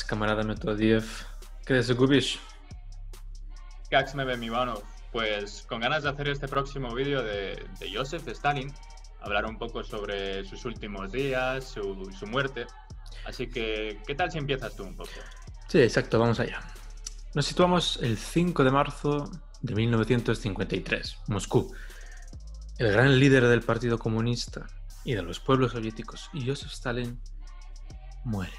camarada Metodiev. ¿Qué desocupis? Cax me ve mi mano. Pues con ganas de hacer este próximo vídeo de Joseph Stalin, hablar un poco sobre sus últimos días, su muerte. Así que, ¿qué tal si empiezas tú un poco? Sí, exacto, vamos allá. Nos situamos el 5 de marzo de 1953, Moscú. El gran líder del Partido Comunista y de los pueblos soviéticos, Joseph Stalin, muere.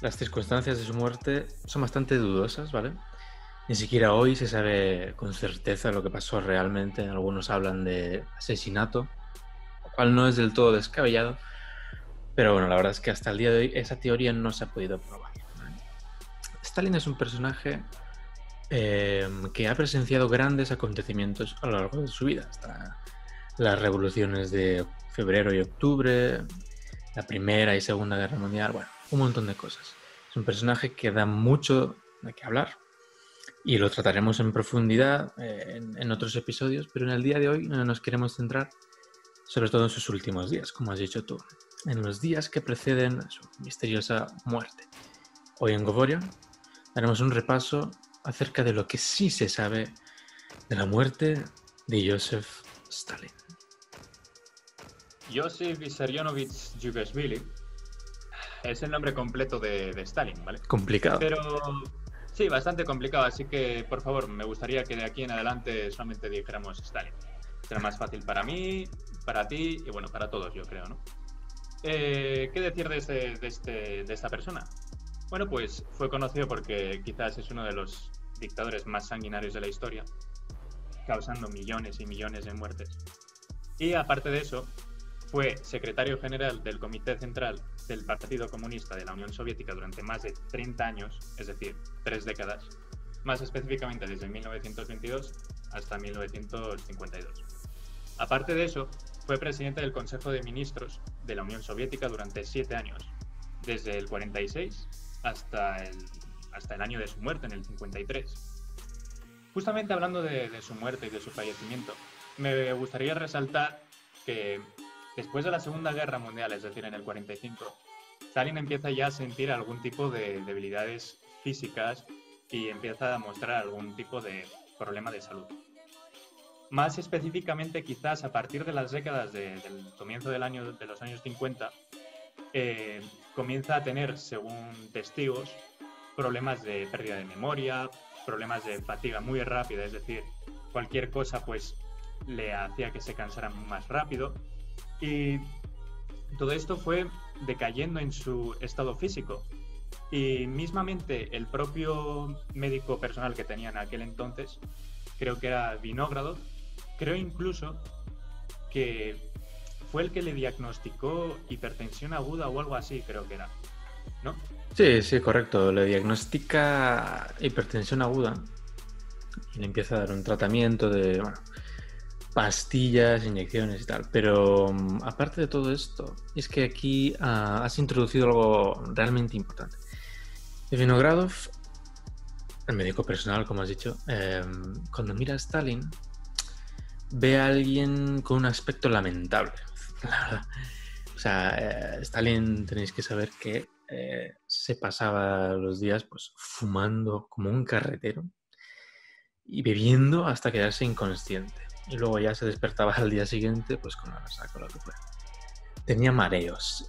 Las circunstancias de su muerte son bastante dudosas, ¿vale? Ni siquiera hoy se sabe con certeza lo que pasó realmente. Algunos hablan de asesinato, lo cual no es del todo descabellado. Pero bueno, la verdad es que hasta el día de hoy esa teoría no se ha podido probar. Stalin es un personaje que ha presenciado grandes acontecimientos a lo largo de su vida. Hasta las revoluciones de febrero y octubre, la Primera y Segunda Guerra Mundial, bueno, un montón de cosas. Es un personaje que da mucho de qué hablar y lo trataremos en profundidad en otros episodios, pero en el día de hoy nos queremos centrar sobre todo en sus últimos días, como has dicho tú, en los días que preceden a su misteriosa muerte. Hoy en Govorio haremos un repaso acerca de lo que sí se sabe de la muerte de Joseph Stalin. Joseph Vissarionovich Yugashvili es el nombre completo de Stalin, ¿vale? Complicado. Pero sí, bastante complicado, así que por favor, me gustaría que de aquí en adelante solamente dijéramos Stalin. Será más fácil para mí, para ti y bueno, para todos, yo creo, ¿no? ¿Qué decir de esta persona? Bueno, pues fue conocido porque quizás es uno de los dictadores más sanguinarios de la historia, causando millones y millones de muertes. Y aparte de eso, fue secretario general del Comité Central del Partido Comunista de la Unión Soviética durante más de 30 años, es decir, 3 décadas, más específicamente desde 1922 hasta 1952. Aparte de eso, fue presidente del Consejo de Ministros de la Unión Soviética durante 7 años, desde el 46 hasta el año de su muerte, en el 53. Justamente hablando de su muerte y de su fallecimiento, me gustaría resaltar que después de la Segunda Guerra Mundial, es decir, en el 45, Stalin empieza ya a sentir algún tipo de debilidades físicas y empieza a mostrar algún tipo de problema de salud. Más específicamente, quizás a partir de las décadas del comienzo de los años 50, comienza a tener, según testigos, problemas de pérdida de memoria, problemas de fatiga muy rápida, es decir, cualquier cosa pues le hacía que se cansara más rápido, y todo esto fue decayendo en su estado físico. Y mismamente el propio médico personal que tenía en aquel entonces, creo que era Vinogradov, creo incluso que fue el que le diagnosticó hipertensión aguda o algo así, creo que era, ¿no? Sí, correcto. Le diagnostica hipertensión aguda y le empieza a dar un tratamiento de pastillas, inyecciones y tal. Pero aparte de todo esto, es que aquí has introducido algo realmente importante. Vinogradov, el médico personal, como has dicho, cuando mira a Stalin, ve a alguien con un aspecto lamentable, la verdad. O sea, Stalin, tenéis que saber que se pasaba los días pues fumando como un carretero y bebiendo hasta quedarse inconsciente. Y luego ya se despertaba al día siguiente pues con la resaca, lo que fuera. Tenía mareos,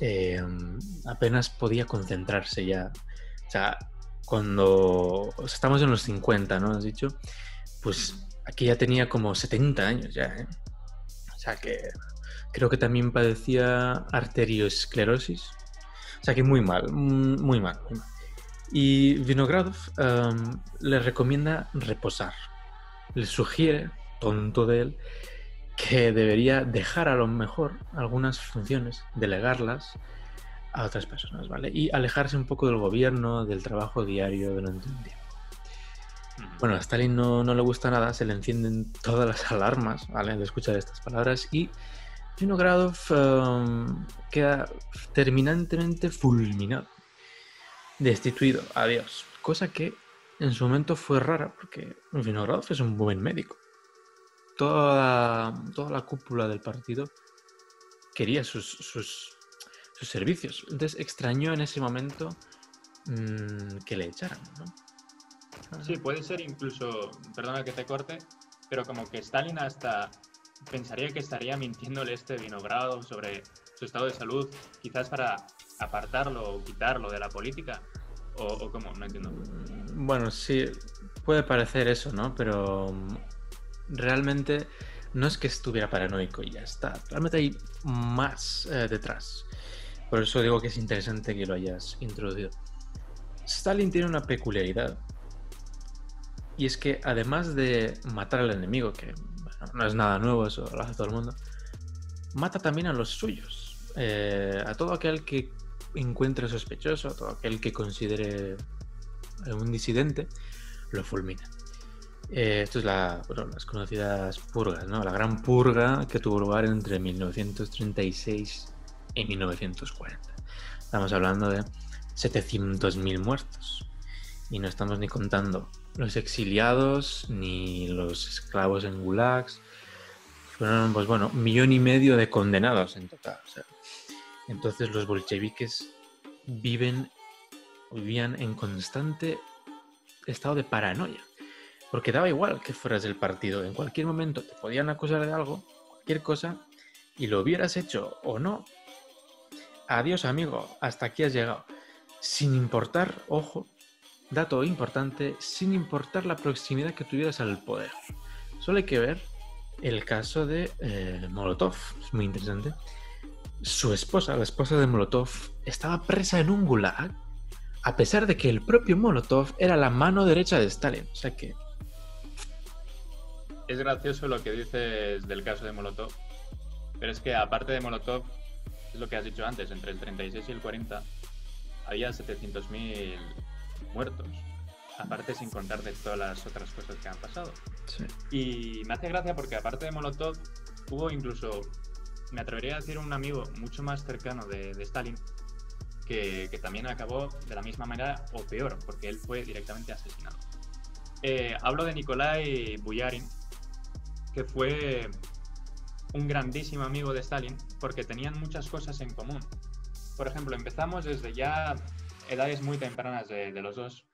apenas podía concentrarse ya. O sea, cuando estamos en los 50, ¿no? Has dicho, pues aquí ya tenía como 70 años ya, ¿eh? O sea que creo que también padecía arteriosclerosis. O sea que muy mal, muy mal, muy mal. Y Vinogradov le recomienda reposar. Le sugiere, tonto de él, que debería dejar a lo mejor algunas funciones, delegarlas a otras personas, ¿vale? Y alejarse un poco del gobierno, del trabajo diario durante un tiempo. Bueno, a Stalin no le gusta nada, se le encienden todas las alarmas, ¿vale? Al escuchar estas palabras y Vinogradov queda terminantemente fulminado, destituido, adiós. Cosa que en su momento fue rara porque Vinogradov es un buen médico. Toda la cúpula del partido quería sus servicios. Entonces extrañó en ese momento que le echaran, ¿no? Sí, puede ser incluso, perdona que te corte, pero como que Stalin hasta pensaría que estaría mintiéndole este Vinograd sobre su estado de salud, quizás para apartarlo o quitarlo de la política, o cómo, no entiendo. Bueno, sí, puede parecer eso, ¿no? Pero realmente no es que estuviera paranoico y ya está. Realmente hay más detrás. Por eso digo que es interesante que lo hayas introducido. Stalin tiene una peculiaridad. Y es que además de matar al enemigo, que bueno, no es nada nuevo, eso lo hace todo el mundo, mata también a los suyos. A todo aquel que encuentre sospechoso, a todo aquel que considere un disidente, lo fulmina. Esto es las conocidas purgas, ¿no? La gran purga que tuvo lugar entre 1936 y 1940. Estamos hablando de 700.000 muertos. Y no estamos ni contando los exiliados ni los esclavos en gulags. Fueron, pues bueno, 1,5 millones de condenados en total. O sea, entonces los bolcheviques vivían en constante estado de paranoia. Porque daba igual que fueras del partido. En cualquier momento te podían acusar de algo, cualquier cosa, y lo hubieras hecho o no. Adiós, amigo, hasta aquí has llegado. Sin importar, ojo, dato importante, sin importar la proximidad que tuvieras al poder. Solo hay que ver el caso de Molotov, es muy interesante. Su esposa, la esposa de Molotov, estaba presa en un gulag, a pesar de que el propio Molotov era la mano derecha de Stalin. O sea que... Es gracioso lo que dices del caso de Molotov, pero es que aparte de Molotov, es lo que has dicho antes, entre el 36 y el 40 había 700.000 muertos, aparte sin contar de todas las otras cosas que han pasado. Sí. Y me hace gracia porque aparte de Molotov hubo incluso, me atrevería a decir, un amigo mucho más cercano de Stalin que también acabó de la misma manera o peor, porque él fue directamente asesinado. Hablo de Nikolai Buyarin, que fue un grandísimo amigo de Stalin porque tenían muchas cosas en común. Por ejemplo, empezamos desde ya edades muy tempranas de los dos,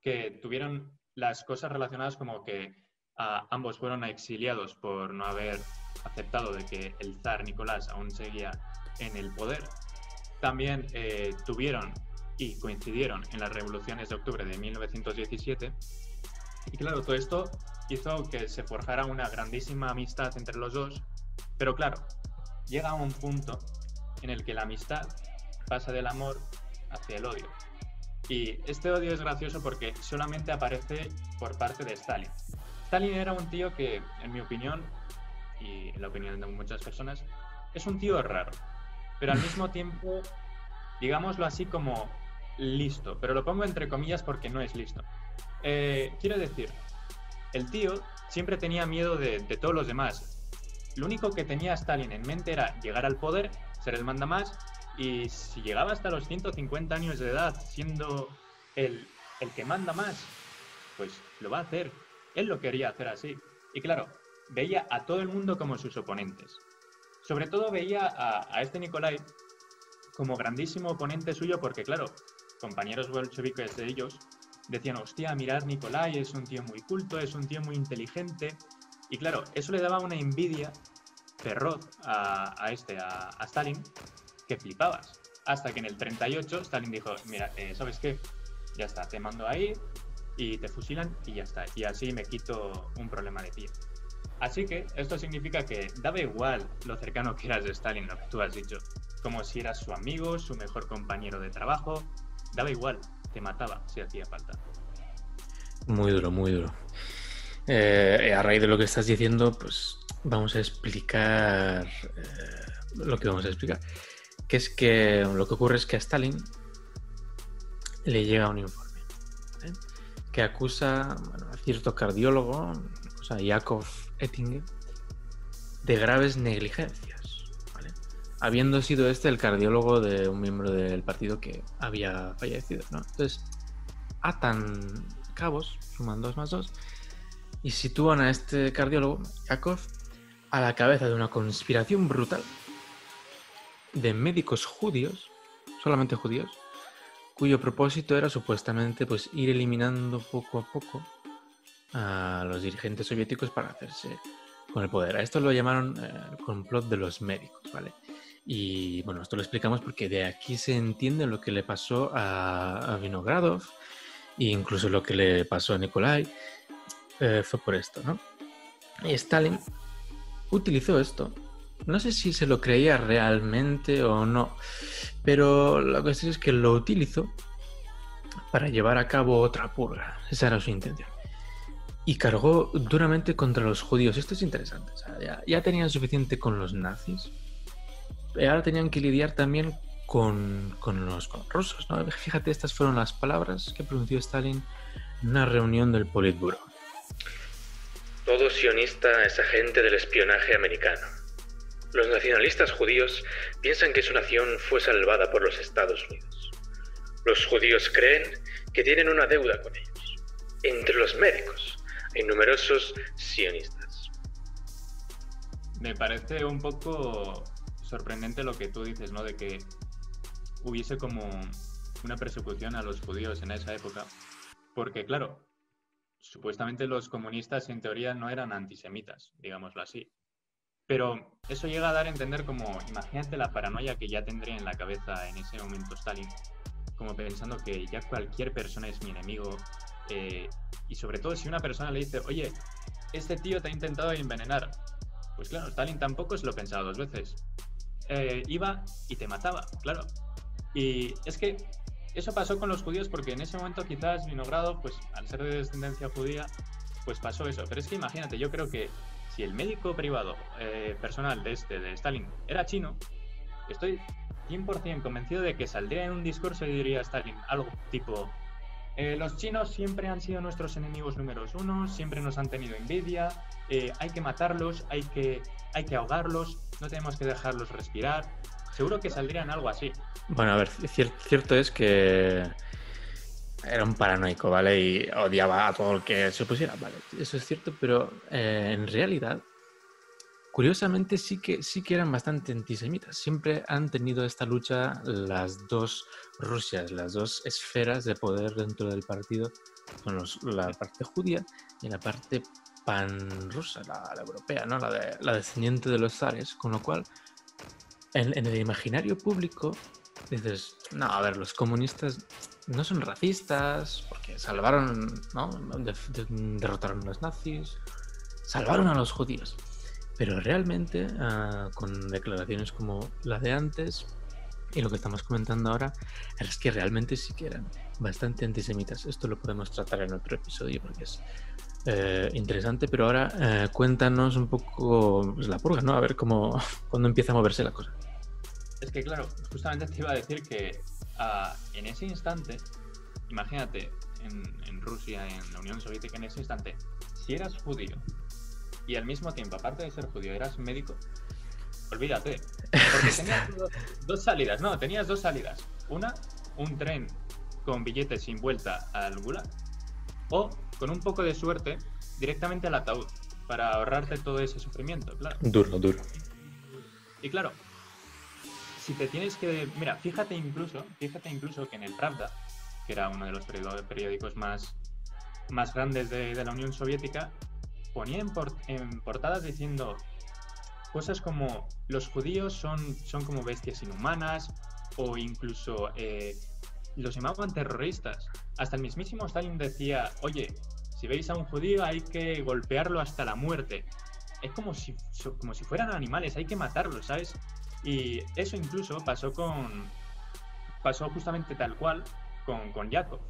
que tuvieron las cosas relacionadas como que ambos fueron exiliados por no haber aceptado de que el zar Nicolás aún seguía en el poder. También tuvieron y coincidieron en las revoluciones de octubre de 1917. Y claro, todo esto hizo que se forjara una grandísima amistad entre los dos. Pero claro, llega a un punto en el que la amistad pasa del amor hacia el odio. Y este odio es gracioso porque solamente aparece por parte de Stalin. Stalin era un tío que, en mi opinión, y en la opinión de muchas personas, es un tío raro. Pero al mismo tiempo, digámoslo así, como listo. Pero lo pongo entre comillas porque no es listo. Quiero decir, el tío siempre tenía miedo de todos los demás. Lo único que tenía Stalin en mente era llegar al poder, ser el mandamás, y si llegaba hasta los 150 años de edad siendo el que manda más, pues lo va a hacer. Él lo quería hacer así. Y claro, veía a todo el mundo como sus oponentes. Sobre todo veía a este Nikolai como grandísimo oponente suyo porque, claro, compañeros bolcheviques de ellos decían, hostia, mirad, Nikolai es un tío muy culto, es un tío muy inteligente. Y claro, eso le daba una envidia feroz a Stalin, que flipabas. Hasta que en el 38 Stalin dijo, mira, ¿sabes qué? Ya está, te mando ahí y te fusilan y ya está. Y así me quito un problema de ti. Así que esto significa que daba igual lo cercano que eras de Stalin, lo que tú has dicho. Como si eras su amigo, su mejor compañero de trabajo. Daba igual, te mataba si hacía falta. Muy duro, muy duro. A raíz de lo que estás diciendo, pues vamos a explicar lo que vamos a explicar. Que es que lo que ocurre es que a Stalin le llega un informe, ¿vale? Que acusa a cierto cardiólogo, Yakov Ettinger, de graves negligencias, ¿vale? Habiendo sido este el cardiólogo de un miembro del partido que había fallecido, ¿no? Entonces, atan cabos, suman 2 más 2, y sitúan a este cardiólogo, Yakov, a la cabeza de una conspiración brutal de médicos judíos, solamente judíos, cuyo propósito era supuestamente pues ir eliminando poco a poco a los dirigentes soviéticos para hacerse con el poder. A esto lo llamaron el complot de los médicos, ¿vale? Y bueno, esto lo explicamos porque de aquí se entiende lo que le pasó a Vinogradov e incluso lo que le pasó a Nikolai. Fue por esto, ¿no? Y Stalin utilizó esto. No sé si se lo creía realmente o no, pero la cuestión es que lo utilizó para llevar a cabo otra purga. Esa era su intención. Y cargó duramente contra los judíos. Esto es interesante. O sea, ya tenían suficiente con los nazis. Y ahora tenían que lidiar también con los rusos, ¿no? Fíjate, estas fueron las palabras que pronunció Stalin en una reunión del Politburo. Todo sionista es agente del espionaje americano. Los nacionalistas judíos piensan que su nación fue salvada por los Estados Unidos. Los judíos creen que tienen una deuda con ellos. Entre los médicos hay numerosos sionistas. Me parece un poco sorprendente lo que tú dices, ¿no? De que hubiese como una persecución a los judíos en esa época. Porque, claro, supuestamente los comunistas en teoría no eran antisemitas, digámoslo así. Pero eso llega a dar a entender como, imagínate la paranoia que ya tendría en la cabeza en ese momento Stalin, como pensando que ya cualquier persona es mi enemigo. Y sobre todo si una persona le dice, oye, este tío te ha intentado envenenar. Pues claro, Stalin tampoco se lo pensaba dos veces. Iba y te mataba, claro. Y es que eso pasó con los judíos porque en ese momento quizás Vinogradov, pues al ser de descendencia judía, pues pasó eso. Pero es que imagínate, yo creo que si el médico privado personal de Stalin era chino, estoy 100% convencido de que saldría en un discurso y diría Stalin algo tipo: los chinos siempre han sido nuestros enemigos números uno, siempre nos han tenido envidia, hay que matarlos, hay que ahogarlos, no tenemos que dejarlos respirar. Seguro que saldrían algo así. Bueno, a ver, cierto es que era un paranoico, ¿vale? Y odiaba a todo el que se opusiera, ¿vale? Eso es cierto, pero en realidad, curiosamente, sí que eran bastante antisemitas. Siempre han tenido esta lucha las dos Rusias, las dos esferas de poder dentro del partido, son la parte judía y la parte panrusa, la europea, ¿no? La descendiente de los zares, con lo cual, en el imaginario público, dices, no, a ver, los comunistas no son racistas, porque salvaron, ¿no? Derrotaron a los nazis, salvaron a los judíos. Pero realmente, con declaraciones como la de antes y lo que estamos comentando ahora, es que realmente sí que eran bastante antisemitas. Esto lo podemos tratar en otro episodio porque es interesante, pero ahora cuéntanos un poco pues, la purga, ¿no? A ver cuándo empieza a moverse la cosa. Es que claro, justamente te iba a decir que en ese instante, imagínate, en Rusia, en la Unión Soviética, en ese instante, si eras judío y al mismo tiempo, aparte de ser judío, eras médico, olvídate. Porque tenías dos salidas, no, tenías dos salidas. Una, un tren con billetes sin vuelta al Gulag, o, con un poco de suerte, directamente al ataúd, para ahorrarte todo ese sufrimiento, claro. Duro. Y claro, si te tienes que... Mira, fíjate incluso que en el Pravda, que era uno de los periódicos más grandes de la Unión Soviética, ponía en portadas diciendo cosas como los judíos son como bestias inhumanas, o incluso los llamaban terroristas. Hasta el mismísimo Stalin decía, oye, si veis a un judío hay que golpearlo hasta la muerte. Es como si fueran animales, hay que matarlos, ¿sabes? Y eso incluso pasó justamente tal cual con Yakov.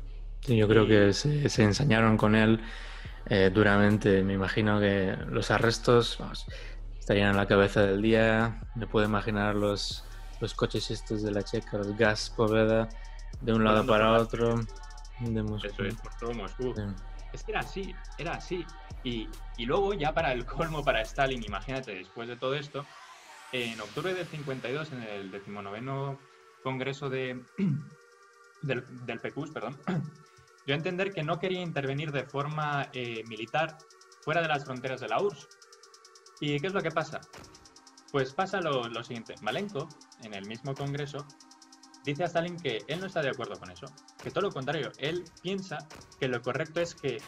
Sí, yo creo que se ensañaron con él duramente. Me imagino que los arrestos estarían en la cabeza del día. Me puedo imaginar los coches estos de la Checa, los gas Poveda, de un lado para otro. De Moscú. Eso es, por todo Moscú. Sí. Es que era así. Y luego, ya para el colmo, para Stalin, imagínate, después de todo esto, en octubre del 52, en el 19º Congreso del PQS, dio a entender que no quería intervenir de forma militar fuera de las fronteras de la URSS. ¿Y qué es lo que pasa? Pues pasa lo siguiente. Malenkov, en el mismo Congreso, dice a Stalin que él no está de acuerdo con eso, que todo lo contrario, él piensa que lo correcto es que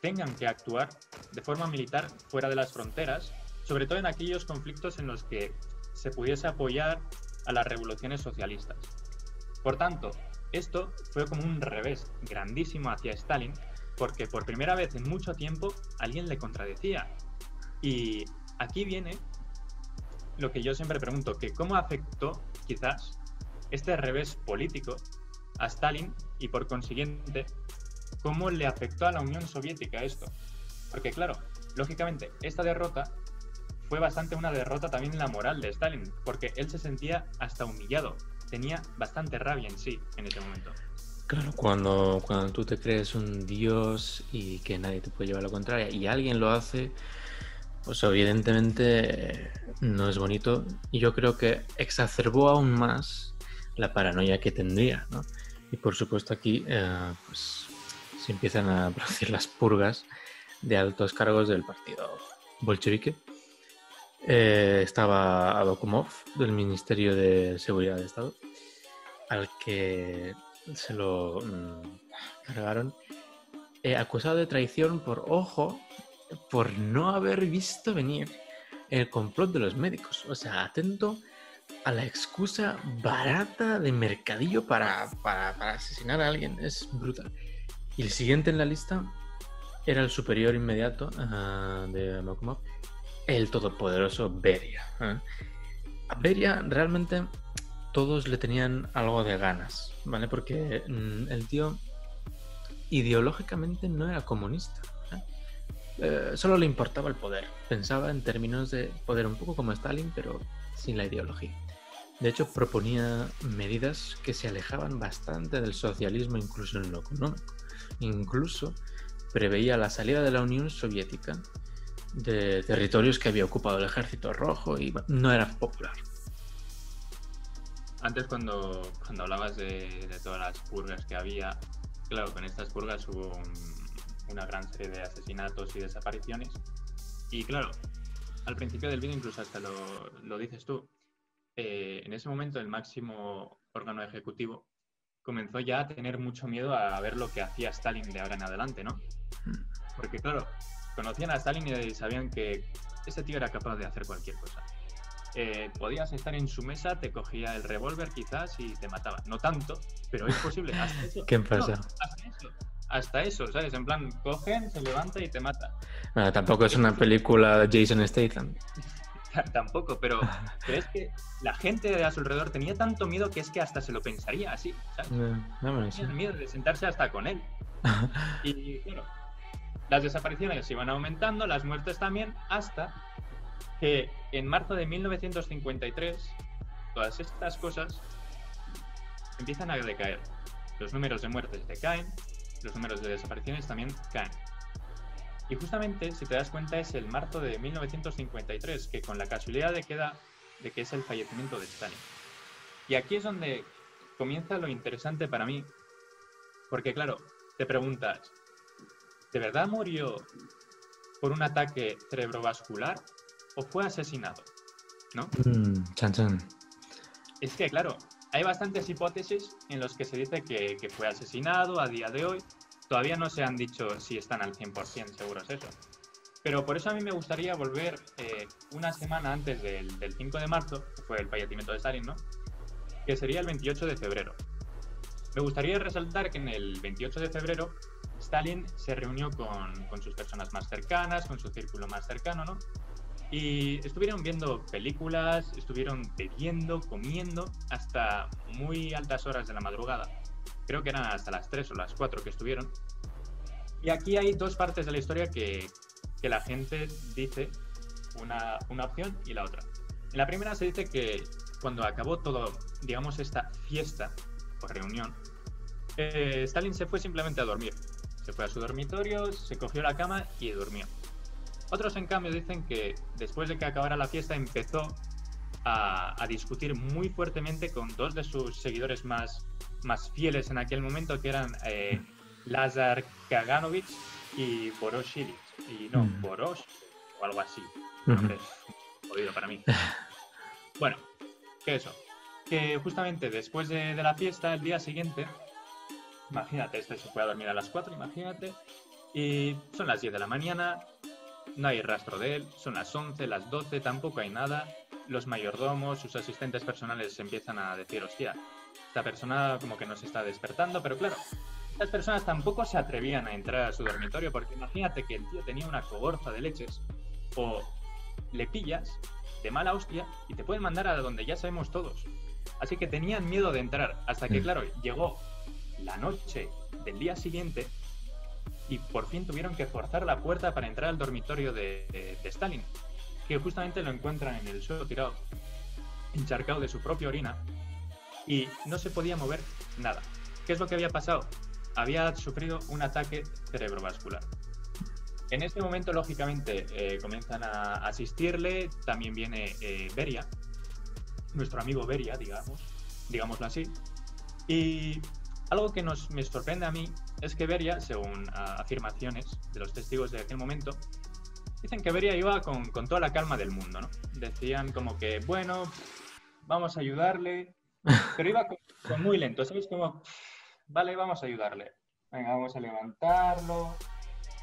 tengan que actuar de forma militar fuera de las fronteras, sobre todo en aquellos conflictos en los que se pudiese apoyar a las revoluciones socialistas. Por tanto, esto fue como un revés grandísimo hacia Stalin, porque por primera vez en mucho tiempo alguien le contradecía. Y aquí viene lo que yo siempre pregunto, que cómo afectó quizás este revés político a Stalin y por consiguiente cómo le afectó a la Unión Soviética esto. Porque claro, lógicamente esta derrota fue bastante una derrota también en la moral de Stalin, porque él se sentía hasta humillado, tenía bastante rabia en sí en ese momento. Claro, cuando tú te crees un dios y que nadie te puede llevar a la contraria y alguien lo hace, pues evidentemente no es bonito, y yo creo que exacerbó aún más la paranoia que tendría, ¿no? Y por supuesto aquí pues se empiezan a producir las purgas de altos cargos del partido bolchevique. Estaba Abakumov del Ministerio de Seguridad de Estado, al que se lo cargaron, acusado de traición por no haber visto venir el complot de los médicos. O sea, atento a la excusa barata de mercadillo para asesinar a alguien. Es brutal. Y el siguiente en la lista era el superior inmediato de Abakumov, el todopoderoso Beria. A Beria realmente todos le tenían algo de ganas, ¿vale? Porque el tío ideológicamente no era comunista. Solo le importaba el poder. Pensaba en términos de poder un poco como Stalin, pero sin la ideología. De hecho, proponía medidas que se alejaban bastante del socialismo, incluso en lo económico. Incluso preveía la salida de la Unión Soviética de territorios que había ocupado el Ejército Rojo y no era popular. Antes cuando hablabas de todas las purgas que había, claro, con estas purgas hubo una gran serie de asesinatos y desapariciones. Y claro, al principio del vídeo incluso hasta lo dices tú, en ese momento el máximo órgano ejecutivo comenzó ya a tener mucho miedo a ver lo que hacía Stalin de ahora en adelante, ¿no? Porque claro, conocían a Stalin y sabían que ese tío era capaz de hacer cualquier cosa. Podías estar en su mesa, te cogía el revólver quizás y te mataba. No tanto, pero es posible. Hasta eso. ¿Qué pasa? No, hasta eso, ¿sabes? En plan, cogen, se levanta y te mata. Bueno, tampoco es una película de Jason Statham. Tampoco, pero es que la gente de a su alrededor tenía tanto miedo que es que hasta se lo pensaría así, ¿sabes? Tenían miedo de sentarse hasta con él. Y claro, las desapariciones iban aumentando, las muertes también, hasta que en marzo de 1953 todas estas cosas empiezan a decaer. Los números de muertes decaen, los números de desapariciones también caen. Y justamente, si te das cuenta, es el marzo de 1953, que con la casualidad de que es el fallecimiento de Stalin. Y aquí es donde comienza lo interesante para mí, porque claro, te preguntas, ¿de verdad murió por un ataque cerebrovascular o fue asesinado? ¿No? Chan chan. Es que claro, hay bastantes hipótesis en las que se dice que fue asesinado a día de hoy. Todavía no se han dicho si están al 100% seguros eso. Pero por eso a mí me gustaría volver una semana antes del 5 de marzo, que fue el fallecimiento de Stalin, ¿no? Que sería el 28 de febrero. Me gustaría resaltar que en el 28 de febrero Stalin se reunió con sus personas más cercanas, con su círculo más cercano, ¿no? Y estuvieron viendo películas, estuvieron bebiendo, comiendo, hasta muy altas horas de la madrugada. Creo que eran hasta las 3 o las 4 que estuvieron. Y aquí hay dos partes de la historia que la gente dice una opción y la otra. En la primera se dice que cuando acabó todo, digamos, esta fiesta o reunión, Stalin se fue simplemente a dormir. Se fue a su dormitorio, se cogió la cama y durmió. Otros, en cambio, dicen que después de que acabara la fiesta empezó a discutir muy fuertemente con dos de sus seguidores más fieles en aquel momento, que eran Lazar Kaganovich y Boris Ilich. Y no, Boros o algo así. Nombre jodido para mí. Bueno, ¿qué eso? que justamente después de la fiesta, el día siguiente, imagínate, este se fue a dormir a las 4, imagínate, y son las 10 de la mañana, no hay rastro de él, son las 11, las 12, tampoco hay nada. Los mayordomos, sus asistentes personales empiezan a decir, hostia, esta persona como que no se está despertando, pero claro, estas personas tampoco se atrevían a entrar a su dormitorio porque imagínate que el tío tenía una cogorza de leches o le pillas de mala hostia y te pueden mandar a donde ya sabemos todos. Así que tenían miedo de entrar hasta que, claro, llegó la noche del día siguiente y por fin tuvieron que forzar la puerta para entrar al dormitorio de Stalin, que justamente lo encuentran en el suelo tirado, encharcado de su propia orina, y no se podía mover nada. ¿Qué es lo que había pasado? Había sufrido un ataque cerebrovascular. En este momento, lógicamente, comienzan a asistirle, también viene Beria, nuestro amigo Beria, digámoslo así, y algo que me sorprende a mí es que Beria, según afirmaciones de los testigos de aquel momento, dicen que Beria iba con toda la calma del mundo, ¿no? Decían como que, bueno, vamos a ayudarle, pero iba con muy lento, ¿sabes? Como, vale, vamos a ayudarle. Venga, vamos a levantarlo.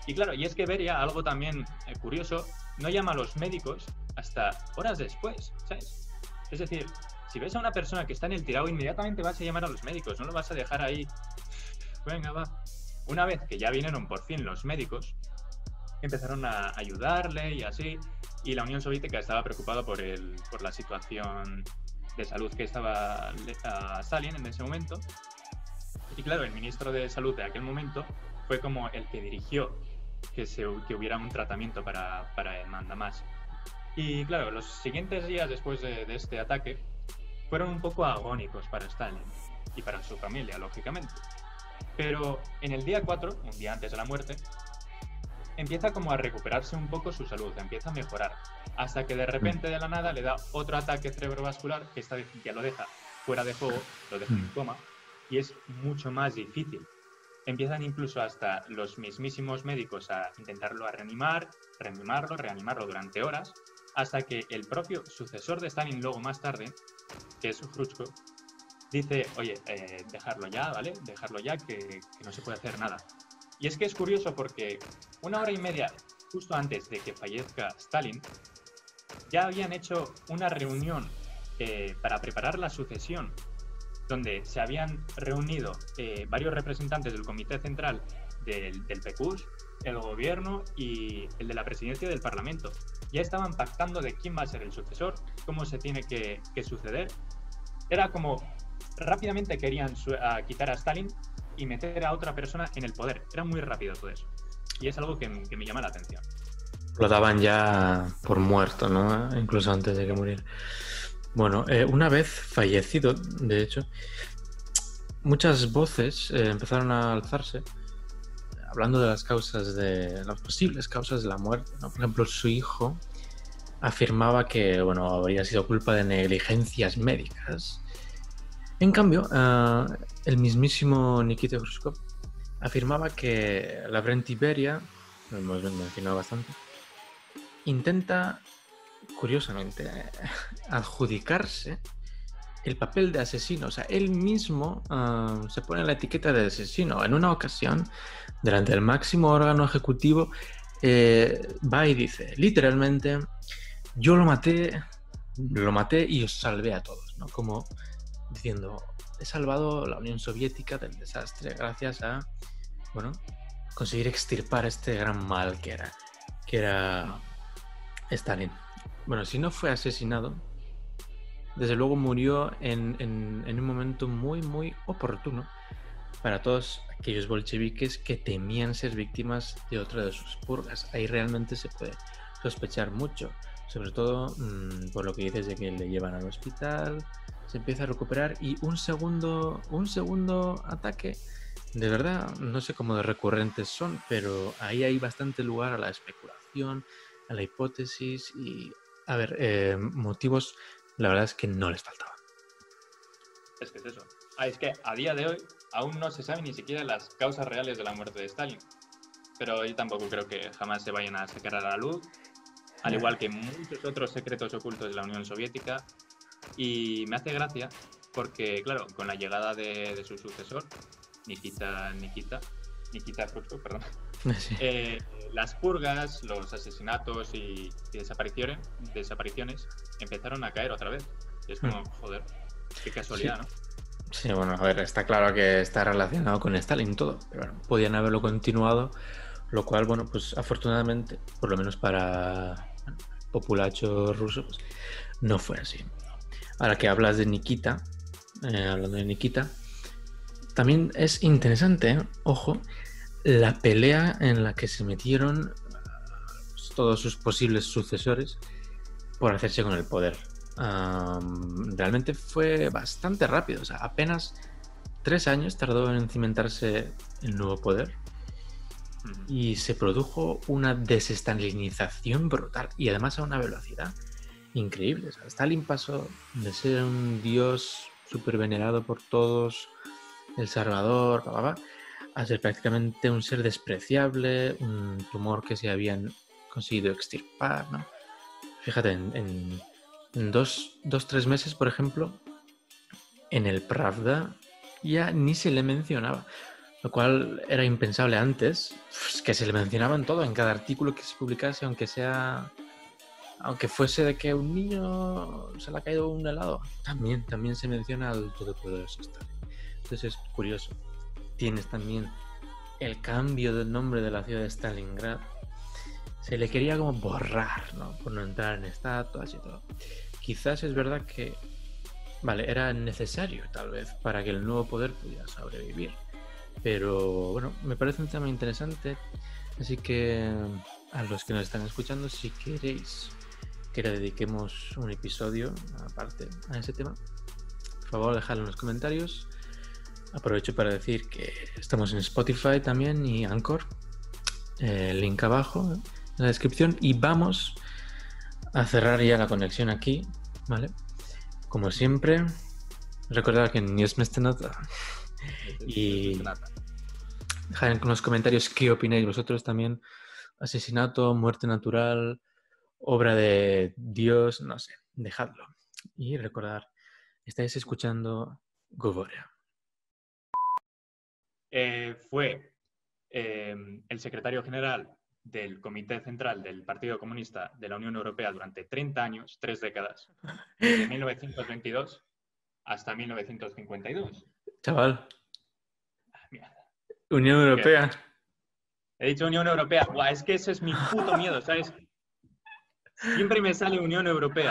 Y claro, y es que Beria, algo también curioso, no llama a los médicos hasta horas después, ¿sabes? Es decir, si ves a una persona que está en el tirado, inmediatamente vas a llamar a los médicos, no lo vas a dejar ahí. Venga, va. Una vez que ya vinieron por fin los médicos, empezaron a ayudarle y así, y la Unión Soviética estaba preocupada por la situación de salud que estaba Stalin en ese momento. Y claro, el ministro de Salud de aquel momento fue como el que dirigió que hubiera un tratamiento para el mandamás. Y claro, los siguientes días después de este ataque fueron un poco agónicos para Stalin y para su familia, lógicamente. Pero en el día 4, un día antes de la muerte, empieza como a recuperarse un poco su salud, empieza a mejorar, hasta que de repente de la nada le da otro ataque cerebrovascular que esta vez ya lo deja fuera de juego, lo deja en coma, y es mucho más difícil. Empiezan incluso hasta los mismísimos médicos a intentarlo a reanimarlo durante horas, hasta que el propio sucesor de Stalin luego más tarde, que es Khrushchev, dice, oye, dejarlo ya, ¿vale? Dejarlo ya, que no se puede hacer nada. Y es que es curioso porque 1 hora y media justo antes de que fallezca Stalin, ya habían hecho una reunión para preparar la sucesión, donde se habían reunido varios representantes del Comité Central del PQS, el gobierno y el de la presidencia del Parlamento. Ya estaban pactando de quién va a ser el sucesor, cómo se tiene que suceder. Era como rápidamente querían quitar a Stalin y meter a otra persona en el poder. Era muy rápido todo eso. Y es algo que me llama la atención. Lo daban ya por muerto, ¿no? Incluso antes de que muriera. Bueno, una vez fallecido, de hecho, muchas voces empezaron a alzarse hablando de las posibles causas de la muerte, ¿no? Por ejemplo, su hijo afirmaba que, bueno, habría sido culpa de negligencias médicas. En cambio, el mismísimo Nikita Khrushchev afirmaba que Lavrent Beria, lo hemos mencionado bastante, intenta, curiosamente, adjudicarse el papel de asesino. O sea, él mismo se pone la etiqueta de asesino. En una ocasión, delante del máximo órgano ejecutivo, va y dice, literalmente, yo lo maté y os salvé a todos, ¿no? Como diciendo, he salvado la Unión Soviética del desastre gracias a, bueno, conseguir extirpar este gran mal que era Stalin. Bueno, si no fue asesinado, desde luego murió en un momento muy, muy oportuno para todos aquellos bolcheviques que temían ser víctimas de otra de sus purgas. Ahí realmente se puede sospechar mucho, sobre todo por lo que dices de que le llevan al hospital, se empieza a recuperar y un segundo ataque, de verdad, no sé cómo de recurrentes son, pero ahí hay bastante lugar a la especulación, a la hipótesis y, a ver, motivos, la verdad es que no les faltaban. Es que es eso. Es que a día de hoy aún no se saben ni siquiera las causas reales de la muerte de Stalin. Pero yo tampoco creo que jamás se vayan a sacar a la luz, al igual que muchos otros secretos ocultos de la Unión Soviética. Y me hace gracia porque, claro, con la llegada de su sucesor, Nikita Khrushchev, perdón, Sí. las purgas, los asesinatos y desapariciones empezaron a caer otra vez. Y es como, joder, qué casualidad, ¿no? Sí, bueno, a ver, está claro que está relacionado con Stalin todo, pero bueno, podían haberlo continuado, lo cual, bueno, pues afortunadamente, por lo menos para bueno, el populacho ruso, pues, no fue así. Ahora que hablas de Nikita, hablando de Nikita, también es interesante, ojo, la pelea en la que se metieron pues, todos sus posibles sucesores por hacerse con el poder. Realmente fue bastante rápido, o sea, apenas 3 años tardó en cimentarse el nuevo poder y se produjo una desestalinización brutal y además a una velocidad increíble. O sea, Stalin pasó de ser un dios súper venerado por todos, el salvador, a ser prácticamente un ser despreciable, un tumor que se habían conseguido extirpar, ¿no? Fíjate, en 3 meses, por ejemplo, en el Pravda ya ni se le mencionaba, lo cual era impensable antes, pues, que se le mencionaba en todo, en cada artículo que se publicase, aunque fuese de que un niño se le ha caído un helado, también se menciona al todopoderoso Stalin. Entonces es curioso. Tienes también el cambio del nombre de la ciudad de Stalingrad. Se le quería como borrar, ¿no? Por no entrar en estatuas y todo. Quizás es verdad que, vale, era necesario tal vez para que el nuevo poder pudiera sobrevivir. Pero bueno, me parece un tema interesante. Así que a los que nos están escuchando, si queréis que le dediquemos un episodio aparte a ese tema, por favor dejadlo en los comentarios. Aprovecho para decir que estamos en Spotify también y Anchor. Link abajo en la descripción. Y vamos a cerrar ya la conexión aquí, ¿vale? Como siempre, recordad que ni es nada. Y dejad en los comentarios qué opináis vosotros también. Asesinato, muerte natural, obra de Dios, no sé, dejadlo. Y recordad, estáis escuchando Govoria. Fue el secretario general del Comité Central del Partido Comunista de la Unión Europea durante 30 años, 3 décadas, desde 1922 hasta 1952. Chaval, Mierda. Unión Europea. He dicho Unión Europea. Buah, es que ese es mi puto miedo, ¿sabes? Siempre me sale Unión Europea.